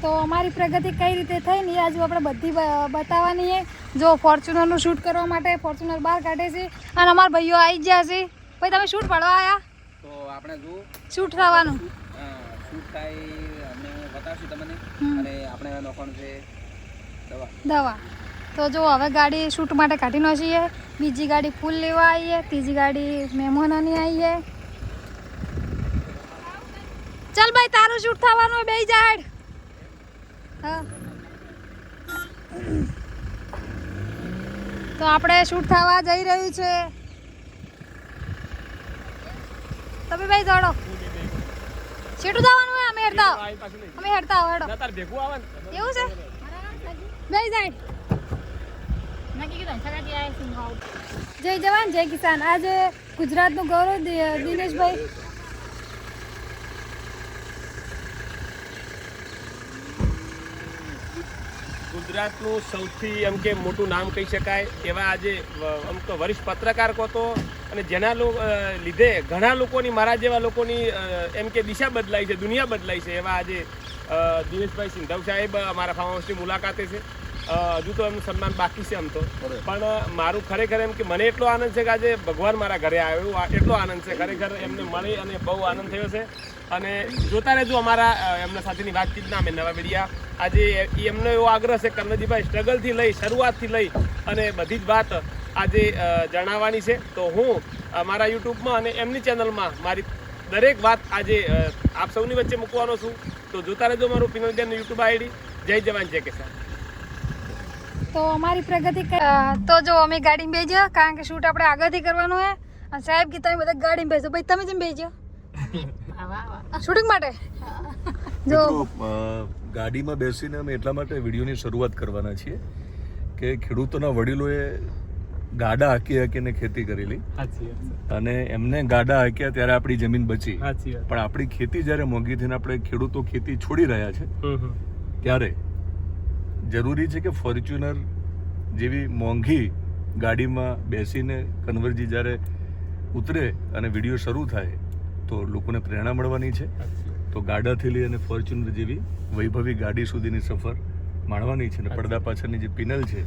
તો અમારી પ્રગતિ કઈ રીતે થઈ ને આજે આપણે બધી બતાવવાની છે. જો ફોર્ચ્યુનરનું શૂટ કરવા માટે ફોર્ચ્યુનર બહાર કાઢે છે અને અમારા ભાઈઓ આવી ગયા છે. ભાઈ તમે શૂટ પાડવા આવ્યા તો આપણે જો શૂટ થવાનું શૂટ થાય અમને બતાવશું તમને અને આપણે નાખવાનું છે દવા. તો જો હવે ગાડી શૂટ માટે કાઢી નાખીએ, બીજી ગાડી ફૂલ લેવા આવીએ, ત્રીજી ગાડી મહેમાનોની આવીએ. ચાલ ભાઈ તારું શૂટ થવાનું બે જાડ. હા તો આપણે શૂટ થવા જઈ રહ્યું છે. તમે ભાઈ દોડો શેટું જવાનું હોય અમે હેડતા હેડો એવું છે બે જાય. જય જવાન જય કિસાન. આજે ગુજરાતનું ગૌરવ દિનેશભાઈ ગુજરાતનું સૌથી એમ કે મોટું નામ કહી શકાય એવા આજે આમ તો વરિષ્ઠ પત્રકાર કહો તો અને જેના લીધે ઘણા લોકોની મારા જેવા લોકોની એમ કે દિશા બદલાઈ છે, દુનિયા બદલાઈ છે એવા આજે દિનેશભાઈ સિંધવ સાહેબ અમારા ફાર્મ હાઉસની મુલાકાતે છે. હજુ તો એમનું સન્માન બાકી છે આમ તો, પણ મારું ખરેખર એમ કે મને એટલો આનંદ છે કે આજે ભગવાન મારા ઘરે આવ્યો એટલો આનંદ છે ખરેખર એમને મળી અને બહુ આનંદ થયો છે. અને જોતા રહેજો અમારા એમના સાથેની વાતચીતના અમે નવા મીડિયા. આજે એમનો એવો આગ્રહ છે કન્વરજીભાઈ સ્ટ્રગલથી લઈ શરૂઆતથી લઈ અને બધી જ વાત આજે જણાવવાની છે. તો હું મારા યુટ્યુબમાં અને એમની ચેનલમાં મારી દરેક વાત આજે આપ સૌની વચ્ચે મૂકવાનો છું. તો જોતા રહેજો મારું પિનલબેનનું યુટ્યુબ આઈડી. જય જવાન જય કિસાન. તો અમારી પ્રગતિ તો જો અમે ગાડીમાં બેસજો કારણ કે શૂટ આપણે આગળથી કરવાનું છે. અને સાહેબ કે તમે બધા ગાડીમાં બેસો. ભાઈ તમે જેમ બેસજો શૂટિંગ માટે. જો ગાડીમાં બેસીને અમે એટલા માટે વિડીયોની શરૂઆત કરવાના છીએ કે ખેડૂતોના વડીલોએ ગાડા હાંકીને ખેતી કરેલી અને એમને ગાડા હાંક્યા ત્યારે આપણી જમીન બચી. પણ આપણી ખેતી જ્યારે મોંઘી થઈને આપણે ખેડૂતો ખેતી છોડી રહ્યા છે ત્યારે જરૂરી છે કે ફોર્ચ્યુનર જેવી મોંઘી ગાડીમાં બેસીને કન્વરજી જ્યારે ઉતરે અને વિડીયો શરૂ થાય તો લોકોને પ્રેરણા મળવાની છે. તો ગાડાથી લઈ અને ફોર્ચ્યુનર જેવી વૈભવી ગાડી સુધીની સફર માણવાની છે. અને પડદા પાછળની જે પિનલ છે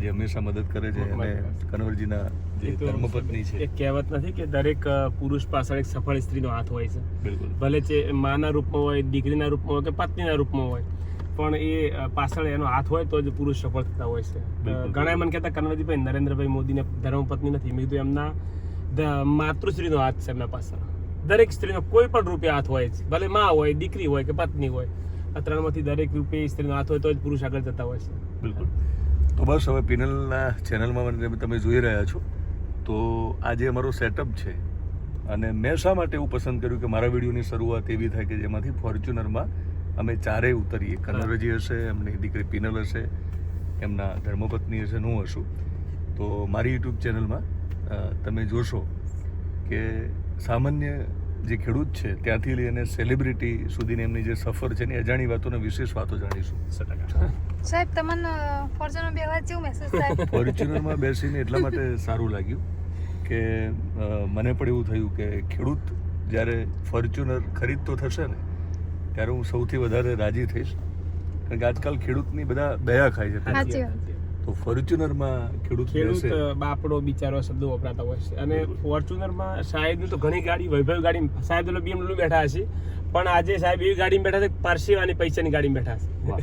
જે હંમેશા મદદ કરે છે અને કન્વરજીના જે ધર્મપત્ની છે. એક કહેવત નથી કે દરેક પુરુષ પાછળ એક સફળ સ્ત્રીનો હાથ હોય છે. બિલકુલ. ભલે છે માના રૂપમાં હોય, દીકરીના રૂપમાં હોય કે પત્નીના રૂપમાં હોય, પણ એ પાછળ એનો હાથ હોય તો જ પુરુષ સફળ થતા હોય છે. ઘણા મને કહેતા કન્વરજીભાઈ નરેન્દ્રભાઈ મોદીને ધર્મપત્ની નથી. મેં કીધું એમના માતૃશ્રીનો હાથ છે એમના પાછળ. દરેક સ્ત્રીનો કોઈ પણ રૂપે હાથ હોય છે, ભલે માં હોય, દીકરી હોય કે પત્ની હોય. આ ત્રણમાંથી દરેક રૂપે સ્ત્રીનો હાથ હોય તો જ પુરુષ આગળ જતા હોય છે. બિલકુલ. તો બસ હવે પિનલના ચેનલમાં તમે જોઈ રહ્યા છો તો આજે અમારો સેટઅપ છે. અને મેં શા માટે એવું પસંદ કર્યું કે મારા વિડીયોની શરૂઆત એવી થાય કે જેમાંથી ફોર્ચ્યુનરમાં અમે ચારેય ઉતરીએ. કન્વરજી હશે, એમની દીકરી પિનલ હશે, એમના ધર્મપત્ની હશે, હું હશું. તો મારી યુટ્યુબ ચેનલમાં તમે જોશો કે સામાન્ય જે ખેડૂત છે ત્યાંથી લઈને સેલિબ્રિટી સુધીની એમની જે સફર છે એની અજાણી વાતોને વિશેષ વાતો જાણીશું. સાહેબ તમને ફોર્ચ્યુનર બેસવા કેવું મહેસૂસ થાય? ફોર્ચ્યુનરમાં બેસીને એટલા માટે સારું લાગ્યું કે મને પણ એવું થયું કે ખેડૂત જ્યારે ફોર્ચ્યુનર ખરીદતો થશે ને ત્યારે હું સૌથી વધારે રાજી થઈશ. કારણ કે આજકાલ ખેડૂતની બધા દયા ખાય છે. તો ફોર્ચ્યુનરમાં ખેડૂત બાપડો બિચારો શબ્દો વપરાતા હોય છે. અને ફોર્ચ્યુનરમાં સાહેબની તો ઘણી ગાડી વૈભવ ગાડી સાહેબ તો BMW બેઠા હશે, પણ આજે સાહેબ એવી ગાડીમાં બેઠા છે પારસીવાની પૈસાની ગાડીમાં બેઠા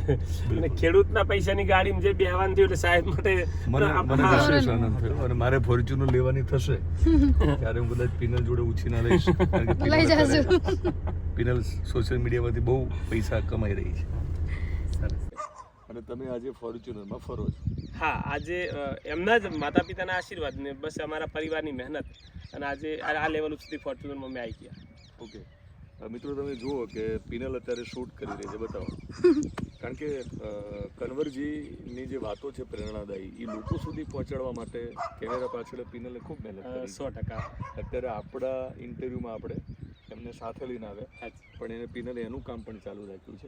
છે. અને ખેડૂતના પૈસાની ગાડીમાં જે બેહવાનું થયું એટલે સાહેબ માટે મને વિશેષ આનંદ થયો. અને મારે ફોર્ચ્યુનર લેવાની થશે ત્યારે હું કદાચ પિનલ જોડે ઉછીના લઈશ. પિનલ સોશિયલ મીડિયામાંથી બહુ પૈસા કમાઈ રહી છે અને તમે આજે ફોર્ચ્યુનરમાં ફરો છો. હા, આજે એમના જ માતા પિતાના આશીર્વાદ ને બસ અમારા પરિવારની મહેનત અને આજે આ લેવલ સુધી ફોર્ચ્યુનરમાં અમે આવી ગયા. ઓકે મિત્રો, તમે જુઓ કે પિનલ અત્યારે શૂટ કરી રહી છે. બતાવો. કારણ કે કન્વરજીની જે વાતો છે પ્રેરણાદાયી એ લોકો સુધી પહોંચાડવા માટે કેમેરા પાછળ પિનલે ખૂબ મહેનત કરી. 100%. અત્યારે આપણા ઇન્ટરવ્યુમાં આપણે એમને સાથે લઈને આવ્યા, પણ એને પિનલે એનું કામ પણ ચાલુ રાખ્યું છે.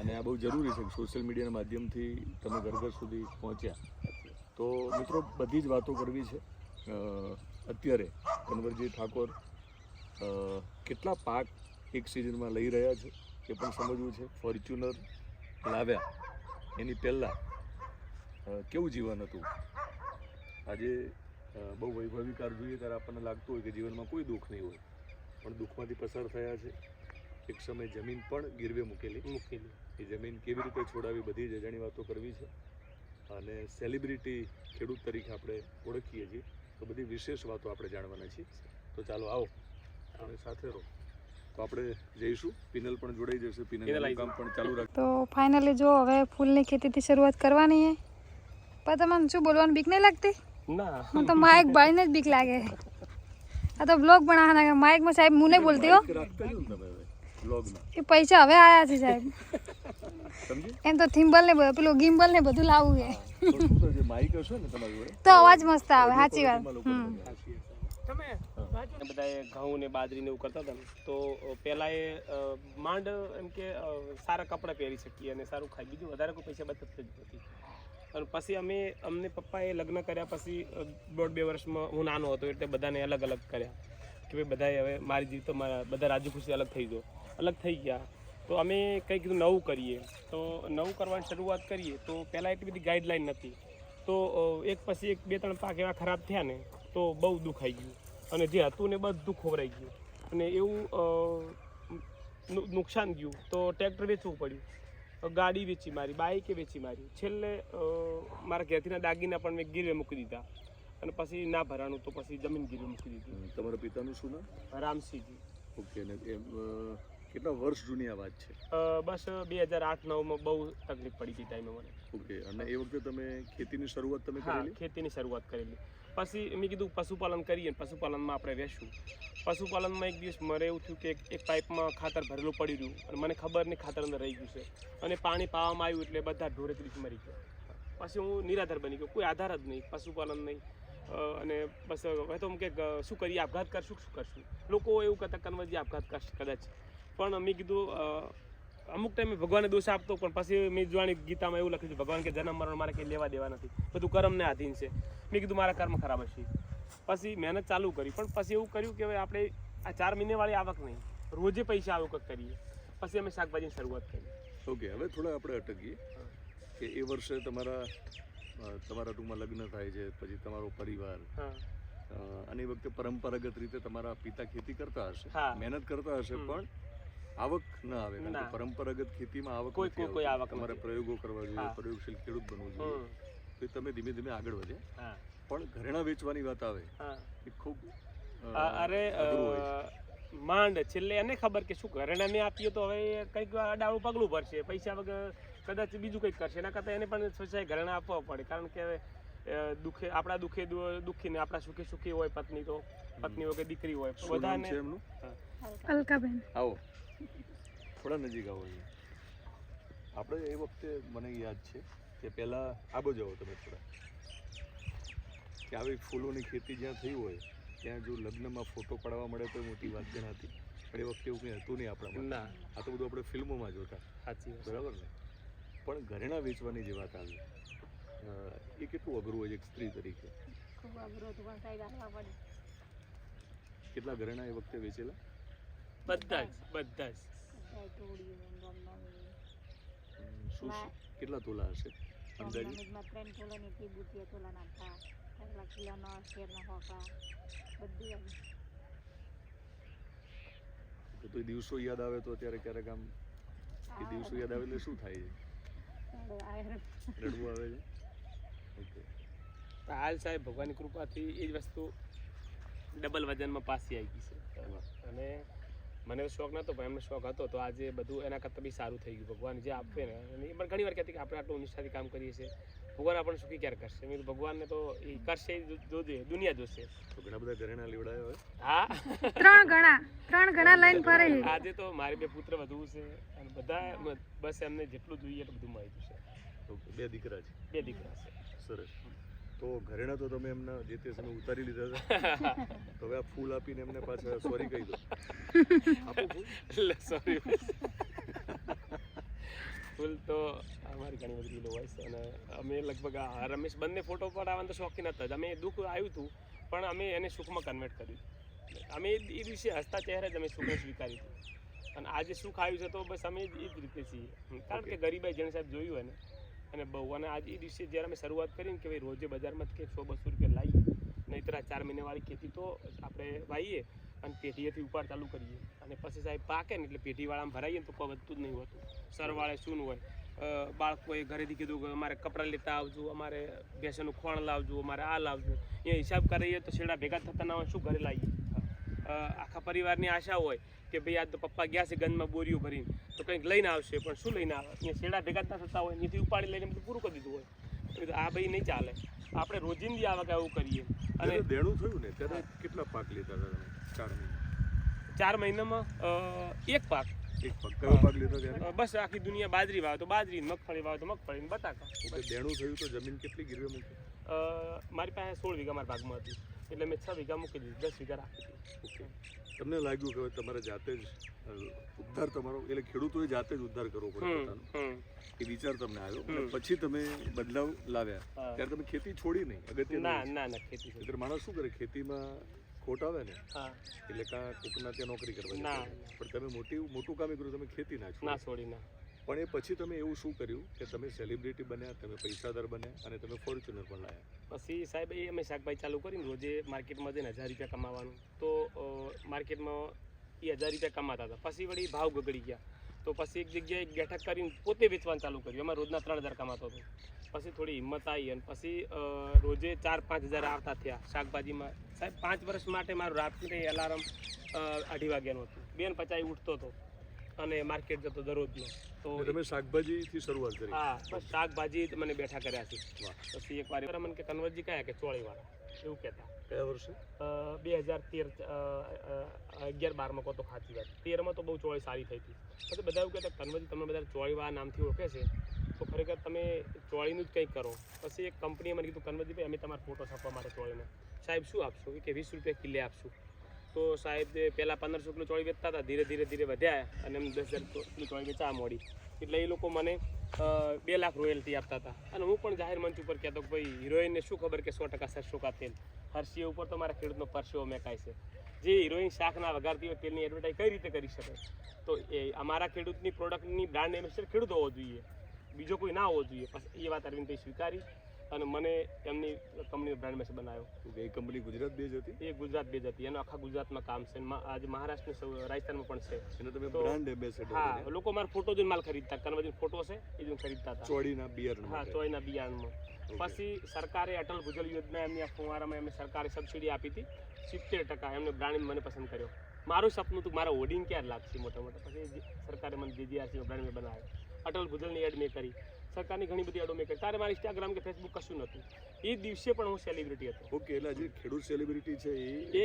અને આ બહુ જરૂરી છે કે સોશિયલ મીડિયાના માધ્યમથી તમે ઘર ઘર સુધી પહોંચ્યા. તો મિત્રો, બધી જ વાતો કરવી છે. અત્યારે કન્વરજી ઠાકોર કેટલા પાક એક સિઝનમાં લઈ રહ્યા છે એ પણ સમજવું છે. ફોર્ચ્યુનર લાવ્યા એની પહેલાં કેવું જીવન હતું. આજે બહુ વૈભવી કાર જોઈએ ત્યારે આપણને લાગતું હોય કે જીવનમાં કોઈ દુઃખ નહીં હોય, પણ દુઃખમાંથી પસાર થયા છે. એક સમય જમીન પણ ગીરવે મૂકેલી. એ જમીન કેવી રીતે છોડાવી બધી જ અજાણી વાતો કરવી છે. અને સેલિબ્રિટી ખેડૂત તરીકે આપણે ઓળખીએ છીએ તો બધી વિશેષ વાતો આપણે જાણવાના છીએ. તો ચાલો આવો અને સાથે રહો. તો આપણે જઈશું, પિનલ પણ જોડાઈ જશે, પિનલનું કામ પણ ચાલુ રાખ. તો ફાઇનલી જો હવે ફૂલની ખેતીથી શરૂઆત કરવાની છે. પણ તમને શું બોલવાનું બીક નહીં લાગતી? ના, હું તો માઇક બાળીને જ બીક લાગે. આ તો બ્લોગ બનાવવાના, માઇકમાં સાહેબ હું નહીં બોલતી હો. રાખતા જ ને તમે હવે બ્લોગમાં. એ પૈસા હવે આયા છે સાહેબ. સમજી? એમ તો થિમ્બલ ને પેલું ગિમ્બલ ને બધું લાવવું છે તો શું તો જે માઇક હશે ને તમારી જોડે તો અવાજ મસ્ત આવે. સાચી વાત. તમે બધાએ ઘઉં ને બાજરી ને એવું કરતા હતા ને, તો પહેલા એ માંડ એમ કે સારા કપડાં પહેરી શકીએ અને સારું ખાઈ, બીજું વધારે કોઈ પૈસા બચત જ નથી. અને પછી અમને પપ્પાએ લગ્ન કર્યા પછી 1.5-2 વર્ષમાં હું નાનો હતો એટલે બધાને અલગ અલગ કર્યા કે ભાઈ બધાએ હવે મારી જીવ તો મારા બધા રાજી ખુશી અલગ થઈ ગયા. તો અમે કંઈ કીધું નવું કરીએ. તો નવું કરવાની શરૂઆત કરીએ તો પહેલાં એટલી બધી ગાઈડલાઈન નથી. તો એક પછી એક 2-3 પાક એવા ખરાબ થયા ને તો બહુ દુઃખ આવી ગયું અને જે હતું ને બધું ખોવરાઈ ગયું અને એવું નુકસાન ગયું. તો ટ્રેક્ટર વેચવું પડ્યું, ગાડી વેચી મારી, બાઇકે વેચી મારી. છેલ્લે મારા ઘેરથીના દાગીના પણ મેં ગીરવે મૂકી દીધા અને પછી ના ભરાણું તો પછી જમીન ગીરવે મૂકી દીધી. તમારા પિતાનું શું નામ? રામસિંહજી. ઓકે. ને એમ કેટલા વર્ષ જૂની આ વાત છે? બસ 2008-9માં બહુ તકલીફ પડી ગઈ ટાઈમે મને. ઓકે. અને એ વખતે તમે ખેતીની શરૂઆત તમે હા, કરેલી? ખેતીની શરૂઆત કરેલી. પછી મેં કીધું પશુપાલન કરીએ, પશુપાલનમાં આપણે રહેશું. પશુપાલનમાં એક દિવસ મારે એવું થયું કે એક પાઇપમાં ખાતર ભરેલું પડી રહ્યું અને મને ખબર નહીં ખાતર અંદર રહી ગયું છે અને પાણી પાવામાં આવ્યું એટલે બધા ઢોરે ત્રીસ મરી ગયા. પછી હું નિરાધાર બની ગયો, કોઈ આધાર જ નહીં, પશુપાલન નહીં. અને બસ હવે તો કે શું કરીએ, આપઘાત કરશું શું કરશું. લોકો એવું કહેતા કન્વર્જી આપઘાત કરશે કદાચ, પણ મેં કીધું અમુક ટાઈમે ભગવાનને દોષ આપતો, પણ પછી મેં જોવાની ગીતામાં એવું લખ્યું છે ભગવાન કે જન્મ મરણ મારે કંઈ લેવા દેવા નથી, બધું કર્મને આધીન છે. મેં કીધું મારા કર્મ ખરાબ હશે. પછી મહેનત ચાલુ કરી, પણ પછી એવું કર્યું કે હવે આપણે આ 4 મહિનેવાળી આવક નહીં, રોજે પૈસા આવક કરીએ. પછી અમે શાકભાજીની શરૂઆત કરી. ઓકે. હવે થોડા આપણે અટકીએ કે એ વર્ષે તમારા ટૂંકમાં લગ્ન થાય છે, પછી તમારો પરિવાર, અને એ વખતે પરંપરાગત રીતે તમારા પિતા ખેતી કરતા હશે, મહેનત કરતા હશે, પણ આવક ન આવે. કારણ કે પરંપરાગત ખેતીમાં આવક કોઈ આવક તમારે પ્રયોગો કરવા જોઈએ, પ્રયોગશીલ ખેડૂત બનવું જોઈએ. તો તમે ધીમે ધીમે આગળ વધ્યા. પણ ઘરેણાં વેચવાની વાત આવે એ ખૂબ અરે માંડ છેલ્લે એને ખબર કે શું ઘરેણા મેં આપીએ તો હવે કંઈક ડાળું પગલું ભરશે, પૈસા વગર કદાચ બીજું કંઈક કરશે. એના કરતાં એને પણ સોચાય ઘરેણા આપવા પડે. કારણ કે દુઃખે આપણા દુઃખી ને આપણા સુખી સુખી હોય પત્ની, તો પત્ની હોય કે દીકરી હોય બધાને. એમનું અલકાબેન. આવો થોડા નજીક આવો. આપણે એ વખતે મને યાદ છે કે પહેલાં આબો જાઓ તમે થોડા, કે આવી ફૂલોની ખેતી જ્યાં થઈ હોય ત્યાં જો લગ્નમાં ફોટો પડાવવા મળે તો મોટી વાત જ હતી. પણ એ વખતે એવું કંઈ હતું નહીં આપણામાં. ના, આ તો બધું આપણે ફિલ્મોમાં જોતા. સાચી, બરાબર ને? પણ ઘરેણાં વેચવાની જે વાત આવી એ કેટલું અઘરું હોય એક સ્ત્રી તરીકે? ખૂબ અઘરું હતું, પણ સાહેબ આવવા પડે. કેટલા ઘરેણાં એ વખતે વેચેલા? બધા જ શું કેટલા તોલા હશે અંદાજે? 3 તોલાની ટી બુટિયા તોલાના હતા, 5 કિલોનો શેરના હોકા બધું. તો એ દિવસો યાદ આવે તો અત્યારે ક્યારેક આમ એ દિવસો યાદ આવે એટલે શું થાય છે? રડવું આવે છે. ઓકે. હાલ સાહેબ ભગવાનની કૃપાથી એ જ વસ્તુ ડબલ વજનમાં પાછી આવી ગઈ છે. અને મને શોખ નહોતો પણ એમને શોખ હતો, તો આજે બધું એના કરતાં બી સારું થઈ ગયું. ભગવાન જે આપે ને, અને એ પણ ઘણી વાર કહેતી કે આપણે આટલું નિષ્ઠાથી કામ કરીએ છીએ, ભગવાન આપણને સુખી ક્યારે કરશે? મેં કીધું ભગવાનને તો એ કરશે, જોજે, દુનિયા જોશે. તો ઘણા બધા ઘરેણા લેવડાયા હોય. હા, 3 ગણા લાઈન ફરે. આજે તો મારી 2 પુત્ર વધુ છે અને બધા બસ એમને જેટલું જોઈએ એટલું બધું મળી જશે. ઓકે. 2 દીકરા છે? 2 દીકરા છે. સરસ. તો ઘરેણા તો તમે એમના જે તે સમય ઉતારી લીધા હતા, તો હવે આ ફૂલ આપીને એમને પાછા સોરી કહી દો. આપો ફૂલ. સોરી. ફૂલ તો અમારી ઘણી બધી કિલો હોય છે અને અમે લગભગ રમેશ બંને ફોટો પડાવવાનો તો શોખીન હતા જ. અમે દુઃખ આવ્યું હતું પણ અમે એને સુખમાં કન્વર્ટ કર્યું. અમે એ દિવસે હસતા ચહેરે જ અમે સુખને સ્વીકાર્યું હતું. અને આજે શું ખાયું છે તો બસ અમે એ જ રીતે છીએ, કારણ કે ગરીબાઈ જેને સાહેબ જોયું હોય ને અને બહુ. અને આજે એ દિવસે જ્યારે અમે શરૂઆત કરીને કે ભાઈ રોજે બજારમાંથી કે 100-200 રૂપિયા લાવીએ, નહીંતર આ 4 મહિનાવાળી ખેતી તો આપણે વાવીએ અને પેઢીએથી ઉપાડ ચાલુ કરીએ અને પછી સાહેબ પાકે ને એટલે પેઢીવાળામાં ભરાઈએ ને તો કોઈ વધતું જ નહીં હોતું. સરવાળે શું હોય, બાળકોએ ઘરેથી કીધું કે અમારે કપડાં લેતા આવજો, અમારે ભેંસનું ખોણ લાવજો, અમારે આ લાવજો, એ હિસાબ કરીએ તો છેડા ભેગા થતા ના હોય, શું ઘરે લાવીએ. આખા પરિવારની આશા હોય કે ભાઈ આજ તો પપ્પા ગયા છે ગંજમાં બોરીઓ ભરીને તો કંઈક લઈને આવશે, પણ શું લઈને આવે, અહીંયા છેડા ભેગા ના થતા હોય, અહીંથી ઉપાડી લઈને બધું પૂરું કરી દીધું હોય. આ ભાઈ નહીં ચાલે, આપણે રોજિંદી આવક એવું કરીએ. અને દેણું થયું ને ત્યારે કેટલા પાક લીધા હતા તમે? 4 મહિનામાં એક પાક. કયો પાક લીધો ત્યારે? બસ આખી દુનિયા બાજરી વાવે તો બાજરી, મગફળી વાવે તો મગફળી, બટાકા. દેણું થયું તો જમીન કેટલી ગીરવે મૂકી? મારી પાસે 16 વીઘા મારા ભાગમાં હતી, એટલે મેં 6 વીઘા મૂકી દીધી, 10 વીઘા રાખી હતી. તમને લાગ્યું કે તમારે જાતે જ ઉદ્ધાર તમારો, એટલે ખેડૂતોએ જાતે જ ઉદ્ધાર કરવો પડે પોતાનો, એ વિચાર તમને આવ્યો અને પછી તમે બદલાવ લાવ્યા. ત્યારે તમે ખેતી છોડી નહીં? અગત્ય ના ખેતી. એટલે માણસ શું કરે, ખેતીમાં ખોટ આવે ને એટલે કાં કોકના ત્યાં નોકરી કરવા જાય, પણ તમે મોટું કામ કર્યું, તમે ખેતી ના છોડી. પણ એ પછી તમે એવું શું કર્યું કે તમે સેલિબ્રિટી બન્યા, તમે પૈસાદાર બન્યા અને તમે ફોર્ચ્યુનર પણ લાયા? પછી સાહેબ એ અમે શાકભાજી ચાલુ કરીને રોજે માર્કેટમાં જઈને 1000 રૂપિયા કમાવાનું. તો માર્કેટમાં એ 1000 રૂપિયા કમાતા હતા, પછી વળી ભાવ ગગડી ગયા તો પછી એક જગ્યાએ બેઠક કરીને પોતે વેચવાનું ચાલુ કર્યું. એમાં રોજના 3000 કમાતો હતો. પછી થોડી હિંમત આવી અને પછી રોજે 4-5 હજાર આવતા થયા શાકભાજીમાં. સાહેબ 5 વર્ષ માટે મારું રાત્રે એલાર્મ 2:30 વાગ્યાનું હતું, 2:50 ઉઠતો હતો અને માર્કેટ જતો દરરોજનો. તો તમે શાકભાજીથી શરૂઆત કરી? હા, બસ શાકભાજી મને બેઠા કર્યા છે. પછી એક વાર મને કે કન્વર્જી કયા કે ચોળીવાળા એવું કહેતા. કયા વર્ષે? 2013-11-12 કહો તો સાચી વાત. 13માં તો બહુ ચોળી સારી થઈ હતી. પછી બધા એવું કહેતા કન્વર્જી તમે બધા ચોળીવાળા નામથી ઓળખે છે તો ખરેખર તમે ચોળીનું જ કંઈક કરો. પછી એક કંપનીએ મને કીધું કન્વર્જી ભાઈ અમે તમારા ફોટો છાપવા માટે ચોળીને. સાહેબ શું આપશો? કે 20 રૂપિયા કિલે આપશું. તો સાહેબ પહેલાં 1500 કિલો ચોળી વેચતા હતા, ધીરે ધીરે વધ્યા અને એમ 10,000 કિલો ચોળી વેચવા મોડી. એટલે એ લોકો મને 2 લાખ રોયલ્ટી આપતા હતા. અને હું પણ જાહેર મંચ ઉપર કહેતો કે ભાઈ હિરોઈનને શું ખબર કે 100% સરસો કા તેલ, હર્ષી ઉપર તો મારા ખેડૂતનો પરસેવો મેકાય છે. જે હિરોઈન શાક ના વઘારતી હોય તેલની એડવર્ટાઈઝ કઈ રીતે કરી શકે? તો એ અમારા ખેડૂતની પ્રોડક્ટની બ્રાન્ડ એમ્બેસેડર ખેડૂત હોવો જોઈએ, બીજો કોઈ ના હોવો જોઈએ. પછી એ વાત અરવિંદભાઈ સ્વીકારી અને મને એમની કંપનીનો બ્રાન્ડ એમ્બેસેડર બનાવ્યો. એ કંપની ગુજરાત બેઝ હતી? એ ગુજરાત બેઝ હતી, એનો આખા ગુજરાતમાં કામ છે. આજે મહારાષ્ટ્ર રાજસ્થાનમાં પણ છે. એને તમે બ્રાન્ડ એમ્બેસેડર? હા, લોકો મારો ફોટો જોઈને માલ ખરીદતા, કન્વર્જન ફોટો છે એ જોઈને ખરીદતા હતા. ચોળીના બિયારણ? હા, ચોળીના બિયારણમાં. પછી સરકારે અટલ ભૂજલ યોજના એમની આ ફુવારામાં એમને સરકારે સબસિડી આપી હતી 70%. એમને બ્રાન્ડ મને પસંદ કર્યો. મારું સપનું હતું મારા હોર્ડિંગ ક્યારે લાગશે મોટા મોટા. પછી સરકારે મને JJRC બ્રાન્ડ મેં બનાવ્યો. અટલ ભૂજલની એડ મેં કરી, સરકારની ઘણી બધી એડો મેં કરી. ત્યારે મારે ઇન્સ્ટાગ્રામ કે ફેસબુક કશું નહોતું. એ દિવસે પણ હું સેલિબ્રિટી હતો. ઓકે, એટલે જે ખેડૂત સેલિબ્રિટી છે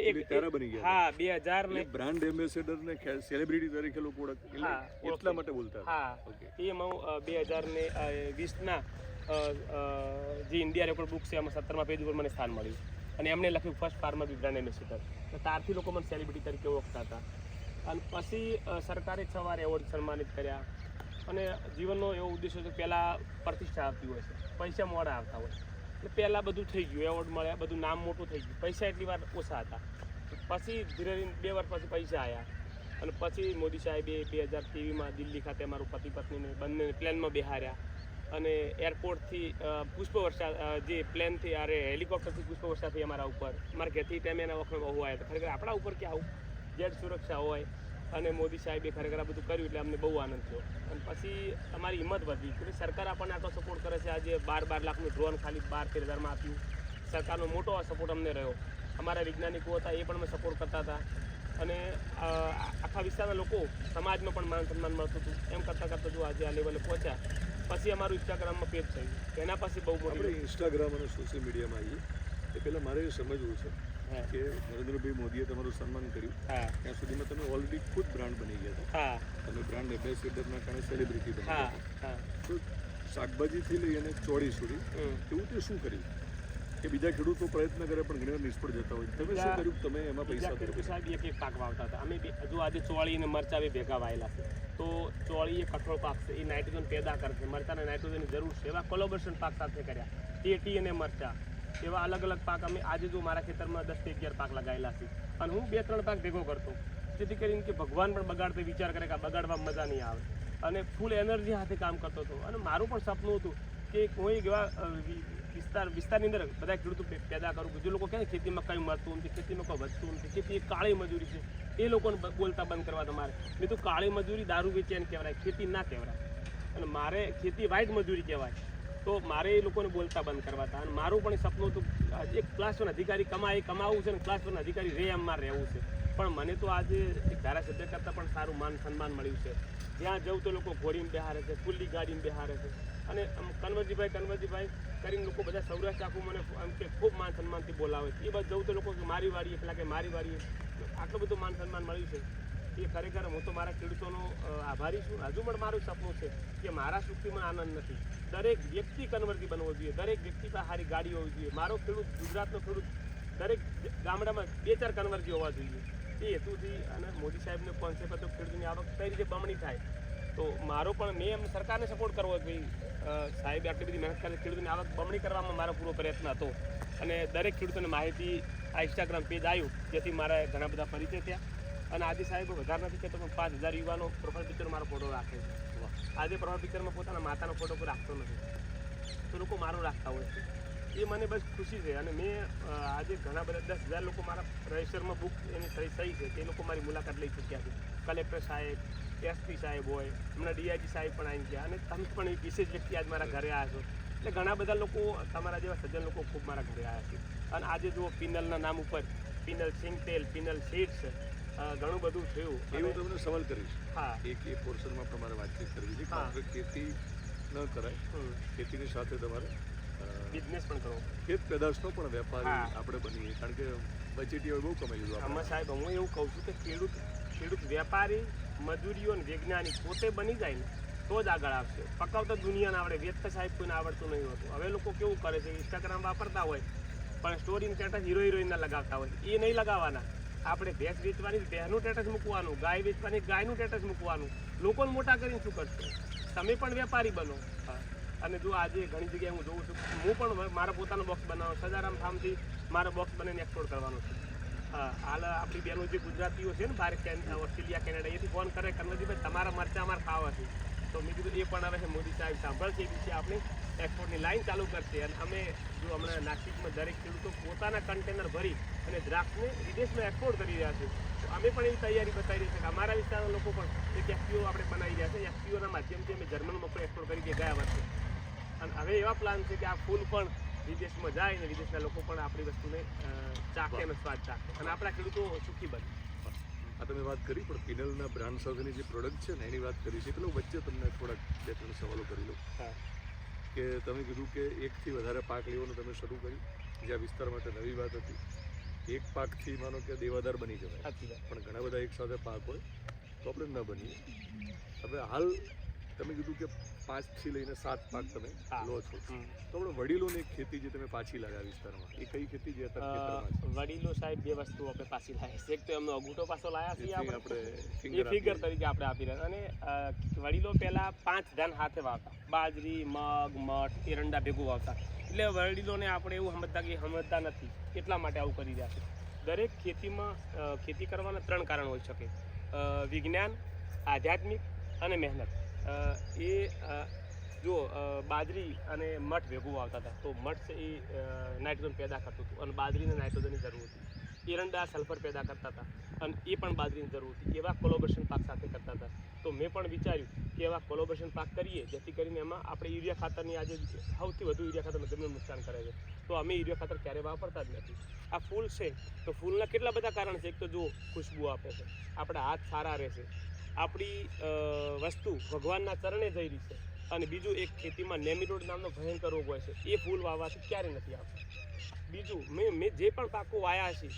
એ ત્યારે બની ગયા? હા, 2000 ને બ્રાન્ડ એમ્બેસેડર ને સેલિબ્રિટી તરીકે લોકો ઓળખે એટલા માટે બોલતા. હા, એમાં હું 2020ના જે ઇન્ડિયા રેકોર્ડ બુક છે એમાં 17મા પેજ ઉપર મને સ્થાન મળ્યું અને એમને લખ્યું ફર્સ્ટ ફાર્મર બી બ્રાન્ડ એમ્બેસેડર. તો ત્યારથી લોકો મને સેલિબ્રિટી તરીકે ઓળખતા હતા. અને પછી સરકારે 6 વાર એવોર્ડ સન્માનિત કર્યા. અને જીવનનો એવો ઉદ્દેશ છે પહેલાં પ્રતિષ્ઠા આવતી હોય છે, પૈસા મોડા આવતા હોય. એટલે પહેલાં બધું થઈ ગયું, એવોર્ડ મળ્યા, બધું નામ મોટું થઈ ગયું, પૈસા એટલી વાર ઓછા હતા. પછી ધીરે ધીરે 2 વર્ષ પછી પૈસા આવ્યા અને પછી મોદી સાહેબે 2023માં દિલ્હી ખાતે અમારું પતિ પત્નીને બંને પ્લેનમાં બેહાર્યા અને એરપોર્ટથી પુષ્પવર્ષા જે પ્લેનથી હેલિકોપ્ટરથી પુષ્પવર્ષા થઈ અમારા ઉપર. મારા ઘેરથી ટાઈમે એના વખત બહુ આવ્યા હતા. ખરેખર આપણા ઉપર કે આવું જેટ સુરક્ષા હોય અને મોદી સાહેબે ખરેખર આ બધું કર્યું એટલે અમને બહુ આનંદ થયો. અને પછી અમારી હિંમત વધી કે સરકાર આપણને આટલો સપોર્ટ કરે છે. આજે 12 લાખનું ડ્રોન ખાલી 12-13 હજારમાં આપ્યું. સરકારનો મોટો સપોર્ટ અમને રહ્યો. અમારા વૈજ્ઞાનિકો હતા એ પણ અમે સપોર્ટ કરતા હતા અને આખા વિસ્તારના લોકો સમાજમાં પણ માન સન્માન મળતું હતું. એમ કરતાં કરતાં જો આજે આ લેવલે પહોંચ્યા. પછી અમારું ઇન્સ્ટાગ્રામમાં પેજ થયું, એના પછી બહુ મોટી. ઇન્સ્ટાગ્રામ અને સોશિયલ મીડિયામાં આવીએ એ પહેલાં મારે સમજવું છે કે નરેન્દ્રભાઈ મોદીએ તમારું સન્માન કર્યું, ત્યાં સુધીમાં તમે ઓલરેડી ખુદ બ્રાન્ડ બની ગયા હતા. તમે બ્રાન્ડ એમ્બેસેડરના કારણે સેલિબ્રિટી બની. તો શાકભાજીથી લઈ અને ચોળી સુધી એવું તે શું કર્યું કે બીજા ખેડૂતો પ્રયત્ન કરે પણ ઘણી વાર નિષ્ફળ જતા હોય? તમે શું કર્યું? તમે એમાં પૈસા સાહેબ એક પાક વાવતા હતા અમે. જો આજે ચોળી અને મરચાં બી ભેગા વાયેલા છે. તો ચોળી એ કઠોળ પાક છે, એ નાઇટ્રોજન પેદા કરે છે. મરચાંને નાઇટ્રોજનની જરૂર છે. એવા કોલેબોરેશન પાક સાથે કર્યા. ટેટી અને મરચાં એવા અલગ અલગ પાક અમે આજે જો મારા ખેતરમાં 10 થી 11 પાક લગાવેલા છે. અને હું 2-3 પાક ભેગો કરતો. જેથી કરીને કે ભગવાન પણ બગાડતો વિચાર કરે કે આ બગાડવામાં મજા નહીં આવે, અને ફૂલ એનર્જી સાથે કામ કરતો હતો. અને મારું પણ સપનું હતું કે હું એક એવા વિસ્તારની અંદર બધા ખેડૂતો પેદા કરું કે જે લોકો કહે ખેતીમાં કંઈ મળતું નથી, ખેતીમાં કંઈ વધતું નથી, ખેતી એક કાળી મજૂરી છે, એ લોકોને બોલતા બંધ કરવા તમારે. મેં તો કાળી મજૂરી દારૂ વેચીને કહેવાય, ખેતી ના કહેવાય, અને મારે ખેતી વ્હાઇટ મજૂરી કહેવાય. તો મારે એ લોકોને બોલતા બંધ કરવા હતા. અને મારું પણ સપનું હતું એક ક્લાસ 1 અધિકારી કમાવું છે, અને ક્લાસ 1 અધિકારી એમ મારે રહેવું છે. પણ મને તો આજે એક ધારાસભ્ય કરતાં પણ સારું માન સન્માન મળ્યું છે. જ્યાં જવું તો લોકો ઘોડીને બેહારે છે, ફૂલ્લી ગાડીને બેહારે છે. અને કન્વરજીભાઈ કરીને લોકો બધા સૌરાષ્ટ્ર આખું મને આમ કે ખૂબ માન સન્માનથી બોલાવે છે. એ બાજુ જવું તો લોકો મારી વાડીએ પેલા કે મારી વાડીએ, આટલું બધું માન સન્માન મળ્યું છે. એ ખરેખર હું તો મારા ખેડૂતોનો આભારી છું. હજુ પણ મારું સપનું છે કે મારા સુખથી મને આનંદ નથી. દરેક વ્યક્તિ કન્વર્જી બનવો જોઈએ, દરેક વ્યક્તિ પાસે સારી ગાડી હોવી જોઈએ. મારો ખેડૂત, ગુજરાતનો ખેડૂત દરેક ગામડામાં 2-4 કન્વર્જી હોવા જોઈએ. એ હેતુથી અને મોદી સાહેબનો કોન્સેપ્ટ હતો ખેડૂતની આવક કઈ રીતે બમણી થાય. તો મારો પણ મેં એમ સરકારને સપોર્ટ કરવો કે ભાઈ સાહેબે આટલી બધી મહેનત કરી, ખેડૂતની આવક બમણી કરવામાં મારો પૂરો પ્રયત્ન હતો. અને દરેક ખેડૂતોને માહિતી આ ઇન્સ્ટાગ્રામ પેજ આવ્યું, જેથી મારા ઘણા બધા પરિચય થયા. અને આજે સાહેબ વધારે નથી કહેતો પણ 5000 યુવાનો પ્રોફાઇલ પિક્ચર મારો ફોટો રાખે છે. આજે પ્રોફાઇલ પિક્ચરમાં પોતાના માતાનો ફોટો કોઈ રાખતો નથી, તો લોકો મારો રાખતા હોય છે. એ મને બસ ખુશી છે. અને મેં આજે ઘણા બધા 10,000 લોકો મારા રજિસ્ટરમાં બુક એની સહી છે, તે લોકો મારી મુલાકાત લઈ ચૂક્યા છે. કલેક્ટર સાહેબ, એસપી સાહેબ હોય, હમણાં ડીઆઈજી સાહેબ પણ આવી ગયા, અને તમે પણ એક વિશેષ વ્યક્તિ આજ મારા ઘરે આવ્યા છો. એટલે ઘણા બધા લોકો, તમારા જેવા સજ્જન લોકો ખૂબ મારા ઘરે આવ્યા છે. અને આજે જુઓ પિનલના નામ ઉપર પિનલ સિંગતેલ, પિનલ સીડ્સ, ઘણું બધું થયું. એવું તમને સવાલ કરીશ. હા, એક એ પોર્શનમાં તમારે વાતચીત કરવી છે કે આપણે ખેતી ન કરાય, ખેતીની સાથે તમારે બિઝનેસ પણ કરો, ખેત પેદાશનો પણ વેપારી આપણે બનીએ. કારણ કે બચેટીઓ બહુ કમાઈ લીધું આમાં સાહેબ. હું એવું કહું છું કે ખેડૂત વેપારી, મજૂરીઓ અને વૈજ્ઞાનિક પોતે બની જાય ને તો જ આગળ આવશે. પકાવતા દુનિયાને આવડે, વેચતા સાહેબ કોઈને આવડતું નહીં હોતું. હવે લોકો કેવું કરે છે, ઇન્સ્ટાગ્રામ વાપરતા હોય પણ સ્ટોરીને સ્ટેટસ હિરોઈનના લગાવતા હોય. એ નહીં લગાવવાના. આપણે ભેંસ વેચવાની, ભેંસનું સ્ટેટસ મૂકવાનું, ગાય વેચવાની, ગાયનું સ્ટેટસ મૂકવાનું. લોકોને મોટા કરીને શું કરશો? તમે પણ વેપારી બનો. અને જો આજે ઘણી જગ્યાએ હું જોઉં છું, હું પણ મારા પોતાનો બોક્સ બનાવો, સજારામ ફાર્મથી મારો બોક્સ બનાવીને એક્સપોર્ટ કરવાનો છે. હાલ આપણી બહેનો જે ગુજરાતીઓ છે ને બહાર ઓસ્ટ્રેલિયા, કેનેડા, એથી ફોન કરે કન્વરજીભાઈ તમારા મરચાં અમારે ખાવા છે. તો મેં કીધું એ પણ હવે મોદી સાહેબ સાંભળશે, એ દિવસે આપણે એક્સપોર્ટની લાઈન ચાલુ કરશે. અને અમે જો હમણાં નાસિકમાં દરેક ખેડૂતો પોતાના કન્ટેનર ભરી અને દ્રાક્ષને વિદેશમાં એક્સપોર્ટ કરી રહ્યા છે. તો અમે પણ એવી તૈયારી બતાવી રહી છે કે અમારા વિસ્તારના લોકો પણ એક એફપીઓ આપણે બનાવી રહ્યા છે. એફપીઓના માધ્યમથી અમે જર્મનમાં પણ એક્સપોર્ટ કરી દઈએ ગયા વર્ષે. અને હવે એવા પ્લાન છે કે આ ફૂલ પણ વિદેશમાં જાય ને વિદેશના લોકો પણ આપણી વસ્તુને ચાખે અને સ્વાદ ચાખે, અને આપણા ખેડૂતો સુખી બને. આ તમે વાત કરી, પણ પિનલના બ્રાન્ડ સાથેની જે પ્રોડક્ટ છે ને એની વાત કરી છે. એટલે વચ્ચે તમને થોડાક 2-3 સવાલો કરી લઉં. કે તમે કીધું કે 1થી વધારે પાક લેવાનું તમે શરૂ કર્યું, જે આ વિસ્તાર માટે નવી વાત હતી. એક પાકથી માનો કે દેવાદાર બની જવાય, પણ ઘણા બધા એક સાથે પાક હોય તો આપણે ન બનીએ. હવે હાલ તમે કીધું કે 5થી લઈને 7 પાક તમે લો છો, તો આપણે વડીલોની એક ખેતી જે તમે પાછી લાવ્યા વિસ્તારમાં, એ કઈ ખેતી જે અત્યારે વડીલો સાહેબ 2 વસ્તુ આપણે પાછી લાવ્યા છે. એક તો એમનો અંગૂઠો પાછો લાવ્યા છીએ આપણે આપણે ફિગર તરીકે આપણે આપી રહ્યા. અને વડીલો પહેલા 5 ધાન હાથે વાવતા, બાજરી, મગ, મઠ, એરંડા ભેગું વાવતા. એટલે વડીલોને આપણે એવું સમજતા નથી, એટલા માટે આવું કરી રહ્યા છે. દરેક ખેતીમાં ખેતી કરવાના 3 કારણ હોઈ શકે: વિજ્ઞાન, આધ્યાત્મિક અને મહેનત. જો બાજરી અને મઠ ભેગું વાવતા હતા તો મઠ છે એ નાઇટ્રોજન પેદા કરતું હતું અને બાજરીને નાઇટ્રોજનની જરૂર હતી. એરંડા સલ્ફર પેદા કરતા હતા અને એ પણ બાજરીની જરૂર હતી. એવા કોલોબરેશન પાક સાથે કરતા હતા. તો મેં પણ વિચાર્યું કે એવા કોલોબરેશન પાક કરીએ જેથી કરીને એમાં આપણે યુરિયા ખાતરની આજે સૌથી વધુ યુરિયા ખાતર જમીનનું નુકસાન કરે છે. તો અમે યુરિયા ખાતર ક્યારેય વાપરતા જ નથી. આ ફૂલ છે તો ફૂલના કેટલા બધા કારણ છે. એક તો જુઓ, ખુશ્બુ આપે છે, આપણા હાથ સારા રહેશે, આપણી વસ્તુ ભગવાનના ચરણે જઈ રહી છે. અને બીજું, એક ખેતીમાં નેમિટોડ નામનો ભયંકર રોગ હોય છે, એ ફૂલ વાવવાથી ક્યારે નથી આવતો. બીજું, મેં જે પણ પાકો વાયા છે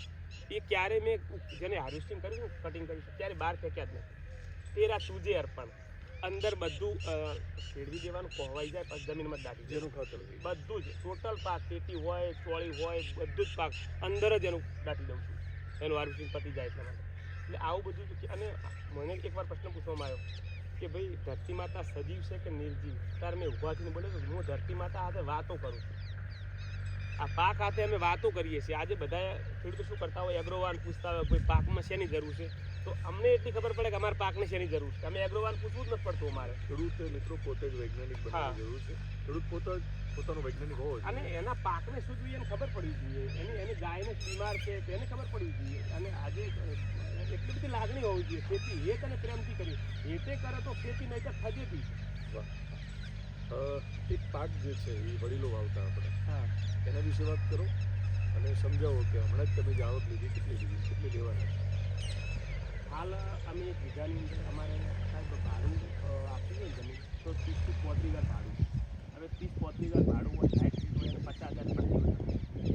એ ક્યારે મેં જેને હાર્વેસ્ટિંગ કર્યું, કટિંગ કર્યું છે, ત્યારે બહાર ફેંક્યા જ નથી. તેરા તુજે અર્પણ, અંદર બધું શેરવી દેવાનું, કોહવાઈ જાય પછી જમીનમાં દાટી જેનું ખાતર બધું જ ટોટલ પાક, પેટી હોય, ચોળી હોય, બધું જ પાક અંદર જ એનું દાટી દઉં છું. એનું હાર્વેસ્ટિંગ પતી જાય એટલા માટે. એટલે આવું બધું જ. અને મને એકવાર પ્રશ્ન પૂછવામાં આવ્યો કે ભાઈ ધરતી માતા સજીવ છે કે નિર્જીવ? ત્યારે મેં ઊભા થઈને બોલ્યો કે હું ધરતી માતા સાથે વાતો કરું છું. આ પાક સાથે અમે વાતો કરીએ છીએ. આજે બધા ખેડૂતો શું કરતા હોય, અગ્રવાન પૂછતા હોય કોઈ પાકમાં શેની જરૂર છે, તો તો અમને એટલી ખબર પડે કે અમારા પાકને શેની જરૂર છે. અમે એગ્રોવાન પૂછવું જ નથી પડતું અમારે. ખેડૂત મિત્રો પોતે જ વૈજ્ઞાનિક બનવાની જરૂર છે. ખેડૂત પોતાનો વૈજ્ઞાનિક હોવો જોઈએ. અને એના પાકને શું જોઈએ એને ખબર પડવી જોઈએ. એની ગાયને બીમાર છે તો એને ખબર પડવી જોઈએ. અને આજે એટલી બધી લાગણી હોવી જોઈએ. ખેતી હેત અને પ્રેમથી કરી. હેતે કરે તો ખેતી નહીં તો ફજેતી. એક પાક જે છે એ વડીલો વાવતા આપણે, હા, એના વિશે વાત કરો અને સમજાવો કે હમણાં જ તમે જે આવક લીધી કેટલી લેવાના છે. હાલ અમે એક વીઘાની અંદર અમારે સાહેબ ભાડું આપ્યું ને જમીન તો 30 થી 35 હજાર ભાડું. હવે 30-35 હજાર ભાડું હોય, 60 હોય અને 50,000 પ્રતિ વર્ષ.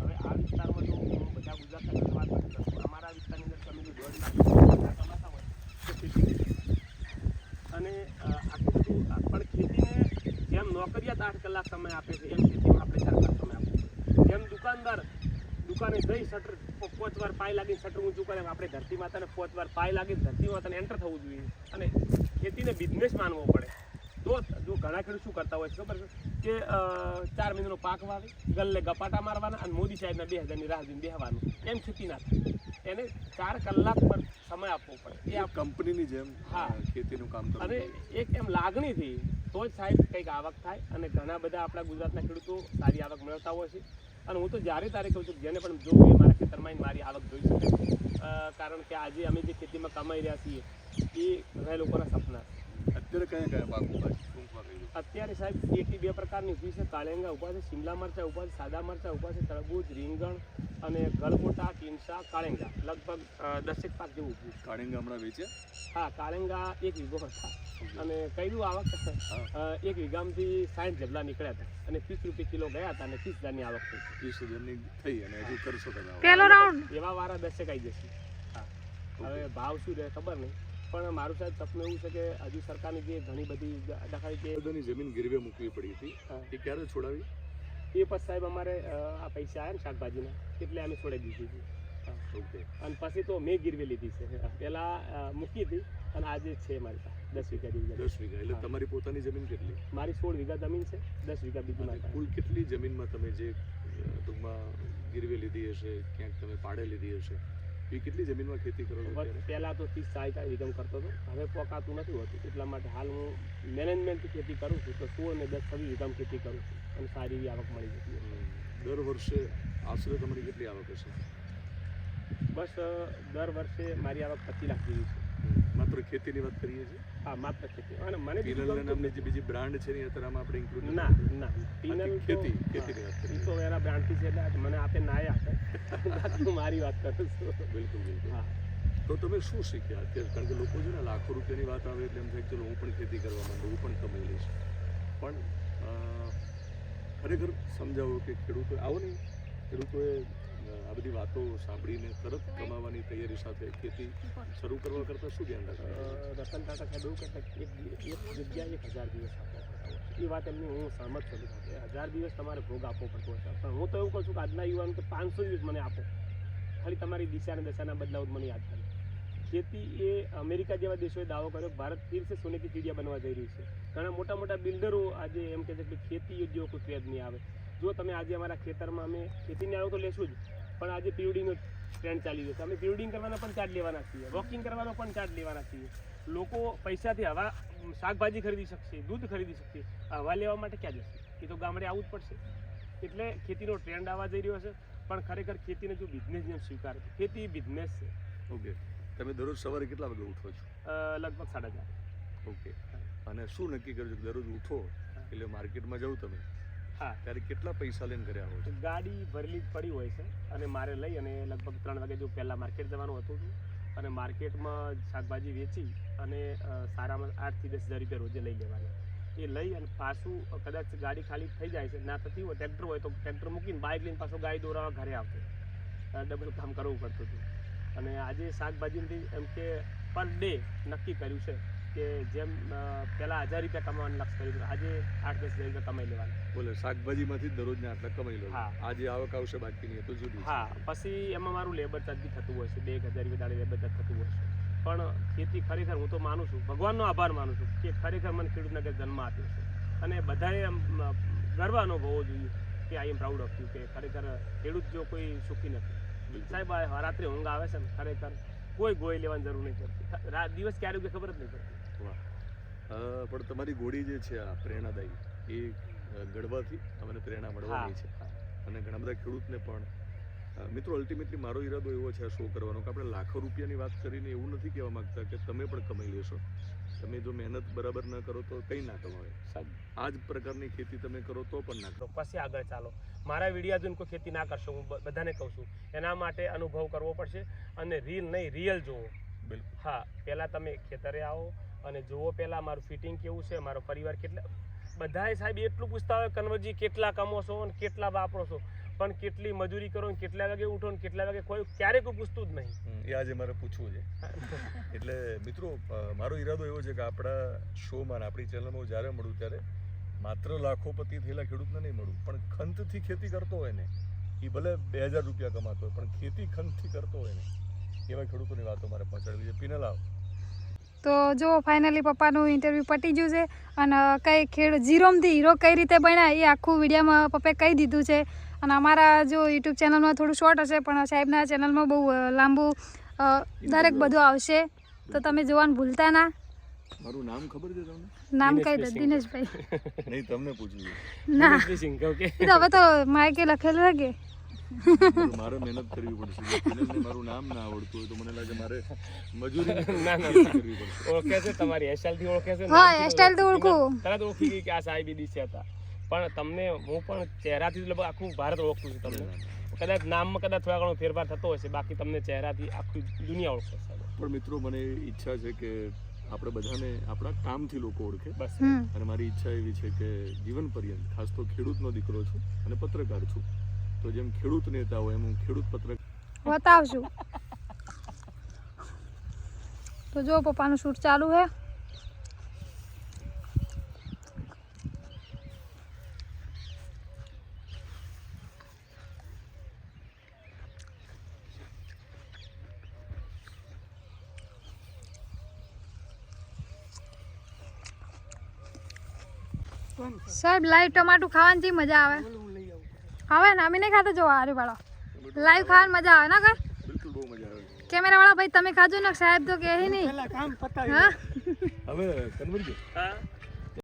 હવે આ વિસ્તારમાં જો હું બધા ગુજરાતના અંદર વાત નથી કરતો, અમારા વિસ્તારની અંદર તમે જો 1.5 લાખ કમાતા હોય તો ખેતી અને આટલું બધું. પણ ખેતીને જેમ નોકરિયાત 8 કલાક સમય આપે છે એમ ખેતીમાં આપણે 4 કલાક સમય આપવો પડે. જેમ દુકાનદાર દુકાને જઈ શટર 5 વાર પાય લાગીને શટર ઊંચું કરે, આપણે ધરતી માતાને 5 વાર પાય લાગીને ધરતી માતાને એન્ટર થવું જોઈએ. અને ખેતીને બિઝનેસ માનવો પડે. તો જો ઘણા ખેડૂત શું કરતા હોય છે ખબર છે કે 4 મહિનાનો પાક વાવે, ગલ્લે ગપાટા મારવાના અને મોદી સાહેબના 2000ની રાહ જોઈને બેહવાનું. એમ ખેતી ના થાય. એને 4 કલાક પર સમય આપવો પડે. એ આ કંપનીની જેમ હા ખેતીનું કામ કરવું અને જોઈએ. એક એમ લાગણીથી તો જ સાહેબ કંઈક આવક થાય. અને ઘણા બધા આપણા ગુજરાતના ખેડૂતો સારી આવક મેળવતા હોય છે. અને હું તો જ્યારે તારે કહું છું જેને પણ જોવું એ મારા ખેતરમાં મારી આવક જોઈ શકે છે. કારણ કે આજે અમે જે ખેતીમાં કમાઈ રહ્યા છીએ એ ઘણા લોકોના સપના છે. અત્યારે કયા પાક ઉભા છે? ટૂંકમાં કહી દો. અત્યારે સાહેબ ખેતી 2 પ્રકારની ઊભી છે. કાળેંગા ઊભા છે, શિમલા મરચાં ઊભા છે, સાદા મરચાં ઊભા છે, તરબૂચ, રીંગણ અને ગળગોટા, ટીંસા, કાળેંગા લગભગ 10 પાક જેવું ઊભું છે. કાળિંગા હમણાં વેચ્યા? હા, કાળેંગા 1 વીઘો હતા. અને કયું આવક 1 વીઘામાંથી 60 જબલા નીકળ્યા હતા અને 30 રૂપિયા કિલો ગયા હતા અને 30,000ની આવક થઈ. 30,000ની થઈ અને હજુ કરશો તમે આવક? પહેલો રાઉન્ડ એવા વારા 10 આવી જશે. હા, હવે ભાવ શું રહે ખબર નહીં. પણ મારું સાહેબ સપનું એવું છે કે હજુ સરકારની જે ઘણી બધી દાખલા કે બધાની જમીન ગીરવે મૂકવી પડી હતી, એ ક્યારે છોડાવી? એ પછી સાહેબ અમારે આ પૈસા આવ્યા ને શાકભાજીના એટલે અમે છોડી દીધી હતી. ઓકે. અને પછી તો મેં ગીરવે લીધી છે. પહેલાં મૂકી હતી અને આજે છે મારી પાસે 10 વીઘા જેવી 10 વીઘા. એટલે તમારી પોતાની જમીન કેટલી? મારી 16 વીઘા જમીન છે. 10 વીઘા બીજી મારી પાસે. કુલ કેટલી જમીનમાં તમે જે ટૂંકમાં ગીરવે લીધી હશે, ક્યાંક તમે પાડે લીધી હશે, એ કેટલી જમીનમાં ખેતી કરો છો અત્યારે? પહેલાં તો 30-40 વીઘા કરતો હતો. હવે પોકાતું નથી હોતું. એટલા માટે હાલ હું મેનેજમેન્ટથી ખેતી કરું છું તો 16 ને 10-26 વીઘામાં ખેતી કરું છું અને સારી એવી આવક મળી જતી હોય. દર વર્ષે આશરે તમારી કેટલી આવક હશે? બસ દર વર્ષે મારી આવક 25 લાખ જેવી છે. માત્ર ખેતીની વાત કરીએ છીએ? હા, માત્ર ખેતી. અને મને પિનલ નામની જે બીજી બ્રાન્ડ છે ને અત્યારે આમાં આપણે ઇન્ક્લુડ ના પિનલ ખેતીની વાત કરીએ. તો એના બ્રાન્ડથી છે એટલે મને આપે ના આપે. હું મારી વાત કરું છું. બિલકુલ બિલકુલ. હા, તો તમે શું શીખ્યા અત્યારે? કારણ કે લોકો છે ને લાખો રૂપિયાની વાત આવે એટલે એમ થાય ચલો હું પણ ખેતી કરવા માંડું, હું પણ કમાઈ લઈશ. પણ ખરેખર સમજાવો કે ખેડૂતો આવો નહીં, ખેડૂતોએ આ બધી વાતો સાંભળીને તરત કમાવાની તૈયારી સાથે ખેતી શરૂ કરવા કરતાં શું ધ્યાન રાખવું? રતન ટાટા સાહેબ એવું કહેતા કે એક જગ્યાએ 1000 દિવસ આપવો પડતા હોય. એ વાત એમની હું સહમત છું. 1000 દિવસ તમારે ભોગ આપવો પડતો હોય છે. પણ હું તો એવું કહું છું કે આજના યુવાન કે 500 દિવસ મને આપો, ખાલી તમારી દિશા અને દશાના બદલાવ મને યાદ કરે. ખેતી એ અમેરિકા જેવા દેશોએ દાવો કર્યો ભારત ફિર સે સોને કી ચીડિયા બનવા જઈ રહ્યું છે. ઘણા મોટા મોટા બિલ્ડરો આજે એમ કહે છે કે ખેતી જેવો કોઈ ટ્રેડ નહીં આવે. જો તમે આજે અમારા ખેતરમાં અમે ખેતીને આવો તો લેશું જ, પણ આજે પ્રિવેડિંગનો ટ્રેન્ડ ચાલી રહ્યો છે. અમે પ્રિવેડિંગ કરવાનો પણ ચાર્જ લેવાના છીએ, વોકિંગ કરવાનો પણ ચાર્જ લેવાના છીએ. લોકો પૈસાથી હવા શાકભાજી ખરીદી શકશે, દૂધ ખરીદી શકશે, હવા લેવા માટે ક્યાં જશે? એ તો ગામડે આવવું જ પડશે. એટલે ખેતીનો ટ્રેન્ડ આવવા જઈ રહ્યો છે. પણ ખરેખર ખેતીને જો બિઝનેસ જેમ સ્વીકાર છે, ખેતી બિઝનેસ છે. ઓકે. તમે દરરોજ સવારે કેટલા વાગે ઉઠો છો? લગભગ 4:30. ઓકે. અને શું નક્કી કરજો કે દરરોજ ઉઠો એટલે માર્કેટમાં જાઉં તમે હા, ત્યારે કેટલા પૈસા લઈને ઘરે આવો છો? ગાડી ભરેલી જ પડી હોય છે અને મારે લઈ અને લગભગ 3 વાગે જો પહેલાં માર્કેટ જવાનું હતું અને માર્કેટમાં શાકભાજી વેચી અને સારામાં 8 થી 10 હજાર રૂપિયા રોજે લઈ લેવાના. એ લઈ અને પાછું કદાચ ગાડી ખાલી થઈ જાય છે, ના થતી હોય ટ્રેક્ટર હોય તો ટ્રેક્ટર મૂકીને બાઇક લઈને પાછું ગાય દોરાવા ઘરે આવતો. ડબલ કામ કરવું પડતું હતું. અને આજે શાકભાજીથી એમ કે પર ડે નક્કી કર્યું છે કે જેમ પહેલાં 1000 રૂપિયા કમાવાનું લક્ષ કર્યું હતું, આજે 8-10 હજાર રૂપિયા કમાઈ લેવાના. બોલે શાકભાજીમાંથી જ દરરોજના આટલા કમાઈ લો. હા. આજે આવક આવશે બાકીની એ તો જુદી છે. હા, પછી એમાં મારું લેબર ચાર્જ બી થતું હોય છે, 2000 રૂપિયા દાડે લેબર ચાર્જ થતું હોય છે. પણ ખેતી ખરેખર હું તો માનું છું, ભગવાનનો આભાર માનું છું કે ખરેખર મને ખેડૂતના ઘરે જન્મ આપ્યો છે. અને બધાએ ગર્વ અનુભવવો જોઈએ કે આઈ એમ પ્રાઉડ ઓફ યુ કે ખરેખર ખેડૂત જો કોઈ સુખી નથી. સાહેબ રાત્રે ઊંઘ આવે છે ને ખરેખર કોઈ ગોળી લેવાની જરૂર નહીં પડતી. દિવસ ક્યારે ઉગે ખબર જ નહીં પડતી. વાહ. પણ તમારી ઘોડી જે છે આ પ્રેરણાદાયી એ ગળવાથી અમને પ્રેરણા મળવાની છે. અને ઘણા બધા ખેડૂતને પણ મિત્રો અલ્ટિમેટલી મારો ઈરાદો એવો છે આ શો કરવાનો કે આપણે લાખો રૂપિયાની વાત કરીને એવું નથી કહેવા માંગતા કે તમે પણ કમાઈ લેશો. તમે જો મહેનત બરાબર ન કરો તો કંઈ ના કમાવે. આ જ પ્રકારની ખેતી તમે કરો તો પણ ના કરો. પછી આગળ ચાલો. મારા વિડીયો જોઈને કોઈ ખેતી ના કરશો, હું બધાને કહું છું. એના માટે અનુભવ કરવો પડશે અને રીલ નહીં રિયલ જોવો. બિલકુલ. હા, પહેલાં તમે ખેતરે આવો અને જુઓ પહેલાં મારું ફિટિંગ કેવું છે, મારો પરિવાર કેટલા. બધાએ સાહેબ એટલું પૂછતા હોય કન્વરજી કેટલા કમો છો અને કેટલા વાપરો છો, પણ કેટલી મજૂરી કરો ને કેટલા વાગે ઉઠો ને કેટલા વાગે કોઈ ક્યારેય કોઈ પૂછતું જ નહીં. એ આજે મારે પૂછવું છે. એટલે મિત્રો મારો ઈરાદો એવો છે કે આપણા શોમાં આપણી ચેનલમાં જ્યારે મળું ત્યારે માત્ર લાખોપતિ થયેલા ખેડૂતને નહીં મળું, પણ ખંતથી ખેતી કરતો હોય ને, એ ભલે 2000 રૂપિયા કમાતો હોય પણ ખેતી ખંતથી કરતો હોય ને એવા ખેડૂતોની વાતો મારે પહોંચાડવી છે. પિનલ આવ. તો જો ફાઇનલી પપ્પાનું ઇન્ટરવ્યૂ પતી ગયું છે અને કઈ ઝીરોમાંથી હીરો કઈ રીતે બન્યા એ આખું વિડીયોમાં પપ્પાએ કહી દીધું છે. અને અમારા જો યુટ્યુબ ચેનલમાં થોડું શોર્ટ હશે પણ સાહેબના ચેનલમાં બહુ લાંબુ દરેક બધું આવશે, તો તમે જોવાનું ભૂલતા ના. મારું નામ ખબર છે તમને? નામ કહી દો દિનેશભાઈ. નહીં, તમને પૂછવું ના ઓકે. એ તો હવે તો માઇકે લખેલું છે કે મારે મહેનત કરવી પડશે. પિનલને મારું નામ ના આવડતું હોય તો મને લાગે મારે મજૂરી ના ના કરવી પડશે. ઓળખે છે તમારી હેરસ્ટાઈલથી ઓળખે છે. હા, હેરસ્ટાઈલ તો ઓળખું. તરત ઓળખી ગઈ કે આ સાહેબ દિશે હતા. પણ તમને હું પણ ચહેરાથી લગભગ આખું ભારત ઓળખતું છું તમને. કદાચ નામમાં કદાચ થોડા ઘણો ફેરફાર થતો હશે, બાકી તમને ચહેરાથી આખી દુનિયા ઓળખે છે. પણ મિત્રો મને ઈચ્છા છે કે આપણે બધાને આપણા કામથી લોકો ઓળખે. બસ. અને મારી ઈચ્છા એવી છે કે જીવન પર્યંત, ખાસ તો ખેડૂતનો દીકરો છું અને પત્રકાર છું, તો જેમ ખેડૂત નેતા હોય એમ હું ખેડૂત પત્રકાર બતાવશું. તો જો પપ્પાનું શૂટ ચાલુ છે. સાહેબ લાઈવ ટમાટું ખાવાની મજા આવે. આવે ને અમે નહીં ખાતા. જો હારી વાળો લાઈવ ખાવાની મજા આવે ના કર. બિલકુલ બહુ મજા આવે. કેમેરા વાળા ભાઈ તમે ખાજો ને સાહેબ તો કહે નહીં. હવે કન્વરજી હા